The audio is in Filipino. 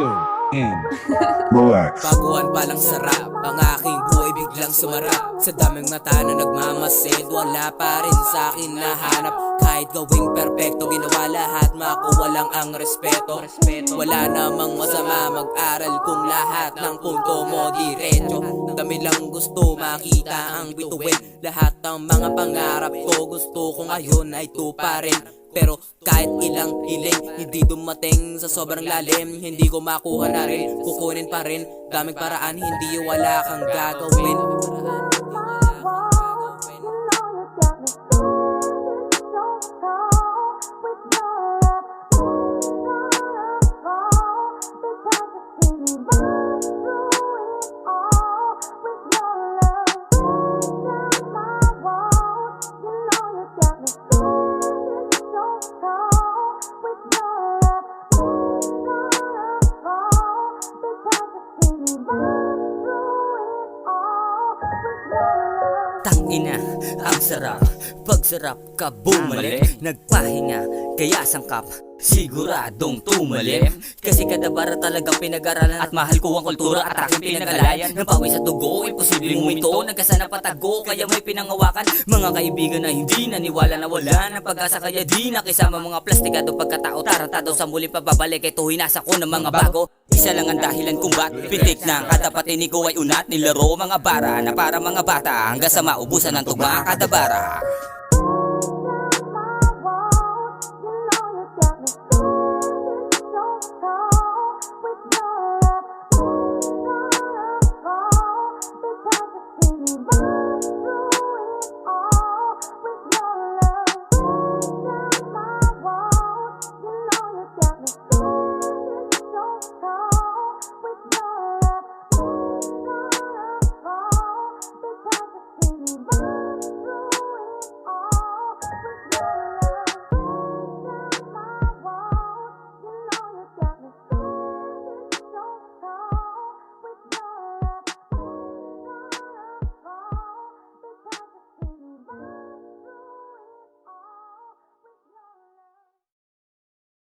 chill and relax. Baguhan palang sarap, ang aking buhay biglang sumarap. Sa daming mata na nagmamasid, wala pa rin sa akin nahanap. Kahit gawing perpekto, ginawa lahat, makuha lang ang respeto. Wala namang masama, mag-aral kung lahat ng punto mo diretso. Dami lang gusto makita ang bituin, lahat ng mga pangarap ko gusto ko ngayon ay tuparin. Pero kahit ilang hiling, hindi dumating sa sobrang lalim. Hindi ko makuha na rin, kukunin pa rin. Daming paraan, hindi wala kang gagawin. Tangina, ang sarap. Pagsarap ka bumalik, nagpahinga, kaya sangkap siguradong tumalim. Kasi kada bara talagang pinag-aralan, at mahal ko ang kultura at aking pinag-alayan. Ng pawis sa dugo, imposibleng huminto, nagkasana patago, kaya may pinangawakan. Mga kaibigan na hindi naniwala na wala ng pag-asa, kaya di nakisama mga plastikado pagkatao. Tarantado sa muling pababalik, ito hinasa ko ng mga bago. Isa lang ang dahilan kung ba't pitik ng kada patinig ko ay unat. Nilaro mga bara na para mga bata hanggang sa maubusan ng tugma kada bara.